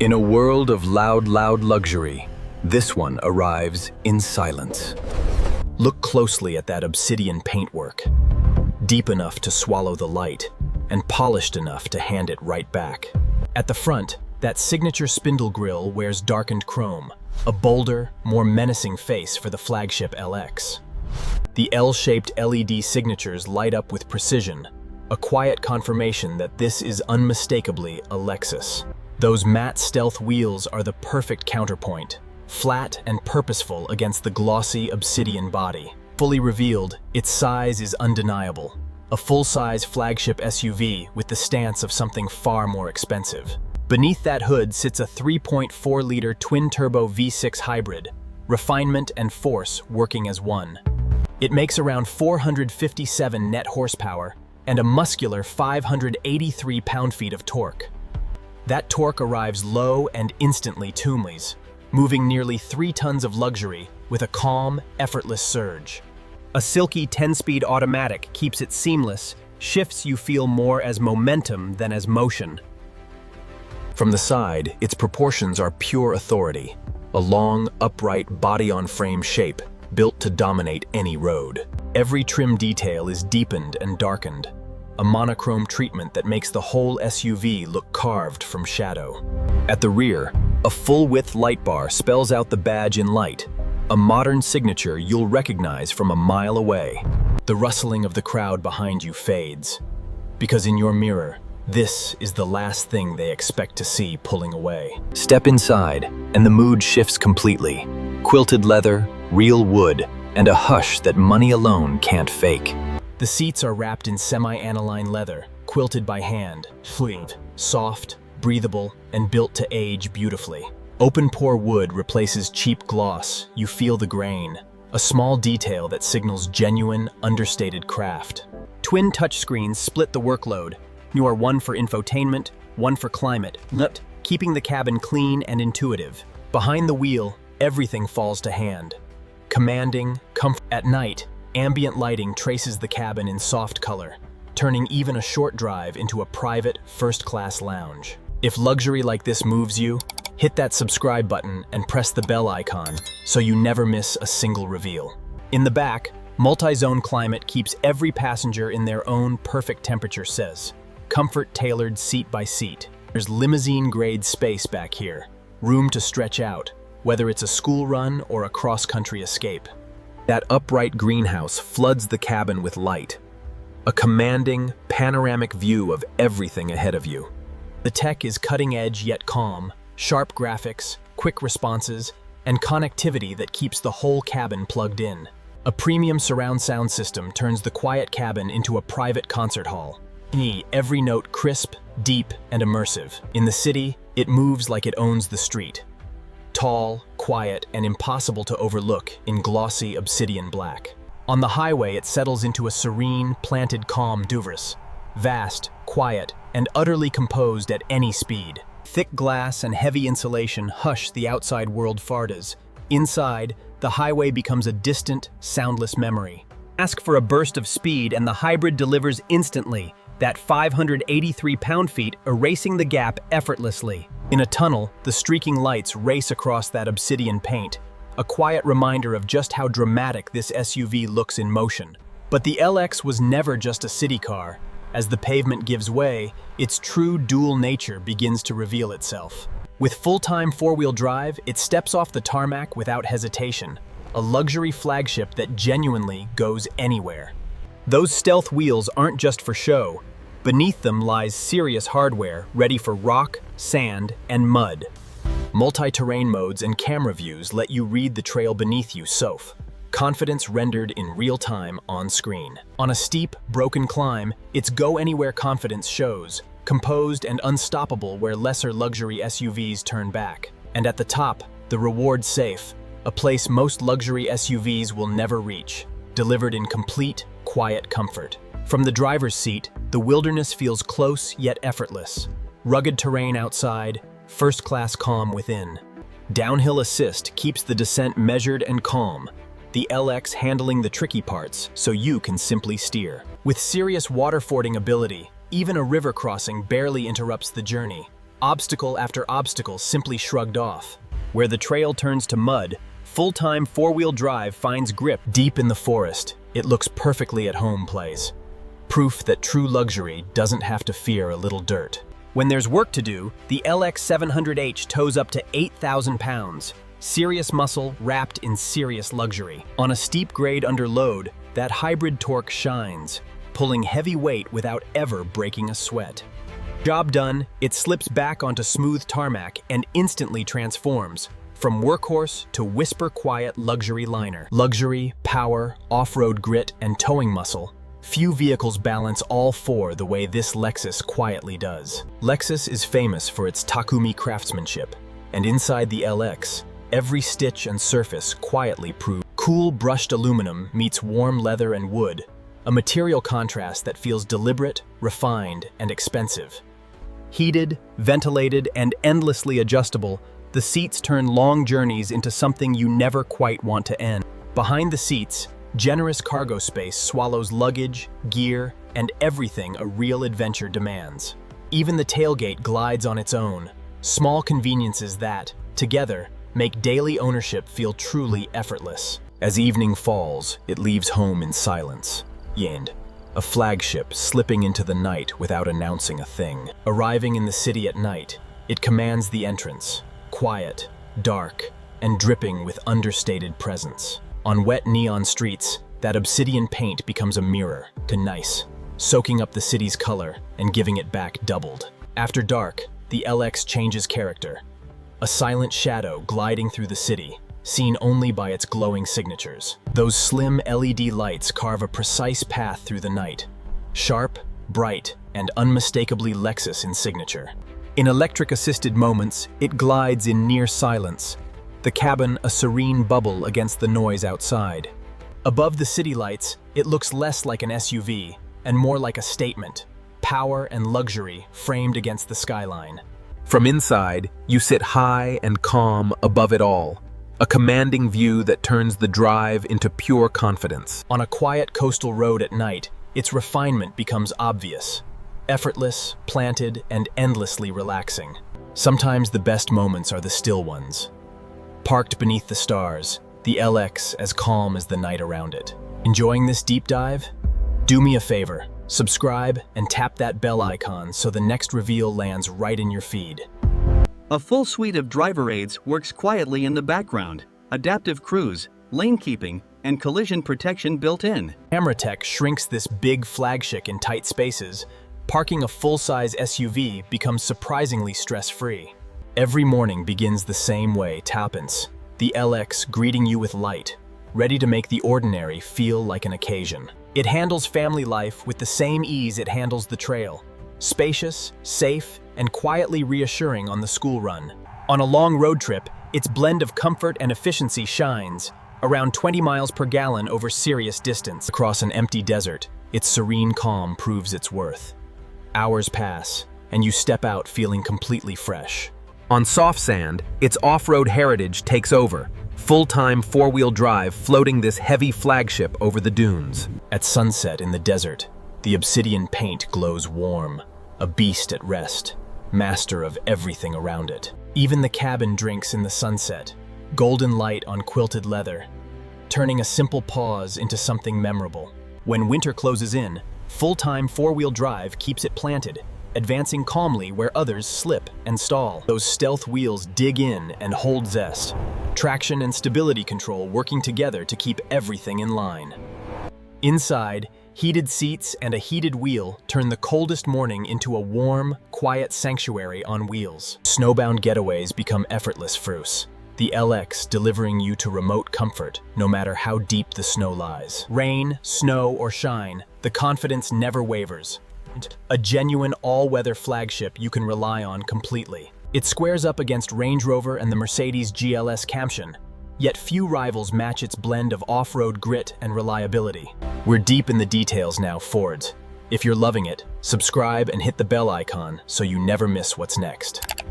In a world of loud luxury, this one arrives in silence. Look closely at that obsidian paintwork, deep enough to swallow the light and polished enough to hand it right back. At the front, that signature spindle grille wears darkened chrome, a bolder, more menacing face for the flagship LX. The L-shaped LED signatures light up with precision, a quiet confirmation that this is unmistakably a Lexus. Those matte stealth wheels are the perfect counterpoint, flat and purposeful against the glossy obsidian body. Fully revealed, its size is undeniable. A full-size flagship SUV with the stance of something far more expensive. Beneath that hood sits a 3.4-liter twin-turbo V6 hybrid, refinement and force working as one. It makes around 457 net horsepower and a muscular 583 pound-feet of torque. That torque arrives low and instantly toomlies, moving nearly 3 tons of luxury with a calm, effortless surge. A silky 10-speed automatic keeps it seamless, shifts you feel more as momentum than as motion. From the side, its proportions are pure authority, a long, upright, body-on-frame shape built to dominate any road. Every trim detail is deepened and darkened, a monochrome treatment that makes the whole SUV look carved from shadow. At the rear, a full-width light bar spells out the badge in light, a modern signature you'll recognize from a mile away. The rustling of the crowd behind you fades, because in your mirror, this is the last thing they expect to see pulling away. Step inside, and the mood shifts completely. Quilted leather, real wood, and a hush that money alone can't fake. The seats are wrapped in semi-aniline leather, quilted by hand, fluid, soft, breathable, and built to age beautifully. Open-pore wood replaces cheap gloss. You feel the grain, a small detail that signals genuine, understated craft. Twin touchscreens split the workload. You are one for infotainment, one for climate, keeping the cabin clean and intuitive. Behind the wheel, everything falls to hand. Commanding, comfort. At night, ambient lighting traces the cabin in soft color, turning even a short drive into a private, first-class lounge. If luxury like this moves you, hit that subscribe button and press the bell icon so you never miss a single reveal. In the back, multi-zone climate keeps every passenger in their own perfect temperature says. Comfort tailored seat by seat. There's limousine-grade space back here, room to stretch out, whether it's a school run or a cross-country escape. That upright greenhouse floods the cabin with light, a commanding, panoramic view of everything ahead of you. The tech is cutting-edge yet calm, sharp graphics, quick responses, and connectivity that keeps the whole cabin plugged in. A premium surround sound system turns the quiet cabin into a private concert hall. Every note crisp, deep, and immersive. In the city, it moves like it owns the street. Tall, quiet, and impossible to overlook in glossy obsidian black. On the highway, it settles into a serene, planted calm Duvras. Vast, quiet, and utterly composed at any speed. Thick glass and heavy insulation hush the outside world fardas. Inside, the highway becomes a distant, soundless memory. Ask for a burst of speed and the hybrid delivers instantly, that 583 pound-feet erasing the gap effortlessly. In a tunnel, the streaking lights race across that obsidian paint, a quiet reminder of just how dramatic this SUV looks in motion. But the LX was never just a city car. As the pavement gives way, its true dual nature begins to reveal itself. With full-time four-wheel drive, it steps off the tarmac without hesitation, a luxury flagship that genuinely goes anywhere. Those stealth wheels aren't just for show. Beneath them lies serious hardware ready for rock, sand, and mud. Multi-terrain modes and camera views let you read the trail beneath you confidence rendered in real time on screen. On a steep, broken climb, its go-anywhere confidence shows, composed and unstoppable where lesser luxury SUVs turn back. And at the top, the reward safe, a place most luxury SUVs will never reach, delivered in complete, quiet comfort. From the driver's seat, the wilderness feels close yet effortless. Rugged terrain outside, first-class calm within. Downhill assist keeps the descent measured and calm, the LX handling the tricky parts so you can simply steer. With serious waterfording ability, even a river crossing barely interrupts the journey. obstacle after obstacle simply shrugged off. Where the trail turns to mud, full-time four-wheel drive finds grip deep in the forest. It looks perfectly at home place. Proof that true luxury doesn't have to fear a little dirt. When there's work to do, the LX 700H tows up to 8,000 pounds. Serious muscle wrapped in serious luxury. On a steep grade under load, that hybrid torque shines, pulling heavy weight without ever breaking a sweat. Job done, it slips back onto smooth tarmac and instantly transforms, from workhorse to whisper-quiet luxury liner. Luxury, power, off-road grit, and towing muscle. Few vehicles balance all four the way this Lexus quietly does. Lexus is famous for its Takumi craftsmanship, and inside the LX, every stitch and surface quietly proves cool brushed aluminum meets warm leather and wood, a material contrast that feels deliberate, refined, and expensive. Heated, ventilated, and endlessly adjustable, the seats turn long journeys into something you never quite want to end. Behind the seats, generous cargo space swallows luggage, gear, and everything a real adventure demands. Even the tailgate glides on its own, small conveniences that, together, make daily ownership feel truly effortless. As evening falls, it leaves home in silence. Yend, a flagship slipping into the night without announcing a thing. Arriving in the city at night, it commands the entrance, quiet, dark, and dripping with understated presence. On wet neon streets, that obsidian paint becomes a mirror to nice, soaking up the city's color and giving it back doubled. After dark, the LX changes character. A silent shadow gliding through the city, seen only by its glowing signatures. Those slim LED lights carve a precise path through the night, sharp, bright, and unmistakably Lexus in signature. In electric-assisted moments, it glides in near silence, the cabin a serene bubble against the noise outside. Above the city lights, it looks less like an SUV and more like a statement, power and luxury framed against the skyline. From inside, you sit high and calm above it all, a commanding view that turns the drive into pure confidence. On a quiet coastal road at night, its refinement becomes obvious, effortless, planted, and endlessly relaxing. Sometimes the best moments are the still ones. Parked beneath the stars, the LX as calm as the night around it. Enjoying this deep dive? Do me a favor, subscribe and tap that bell icon so the next reveal lands right in your feed. A full suite of driver aids works quietly in the background. Adaptive cruise, lane keeping, and collision protection built in. Camera tech shrinks this big flagship in tight spaces. Parking a full-size SUV becomes surprisingly stress-free. Every morning begins the same way, Tappens, the LX greeting you with light, ready to make the ordinary feel like an occasion. It handles family life with the same ease it handles the trail. Spacious, safe, and quietly reassuring on the school run. On a long road trip, its blend of comfort and efficiency shines, around 20 miles per gallon over serious distance. Across an empty desert, its serene calm proves its worth. Hours pass, and you step out feeling completely fresh. On soft sand, its off-road heritage takes over, full-time four-wheel drive floating this heavy flagship over the dunes. At sunset in the desert, the obsidian paint glows warm, a beast at rest, master of everything around it. Even the cabin drinks in the sunset, golden light on quilted leather, turning a simple pause into something memorable. When winter closes in, full-time four-wheel drive keeps it planted, advancing calmly where others slip and stall. Those stealth wheels dig in and hold zest, traction and stability control working together to keep everything in line. Inside, heated seats and a heated wheel turn the coldest morning into a warm, quiet sanctuary on wheels. Snowbound getaways become effortless fruits, the LX delivering you to remote comfort no matter how deep the snow lies. Rain, snow, or shine, the confidence never wavers. A genuine all-weather flagship you can rely on completely. It squares up against Range Rover and the Mercedes GLS Campion, yet few rivals match its blend of off-road grit and reliability. We're deep in the details now, Fords. If you're loving it, subscribe and hit the bell icon so you never miss what's next.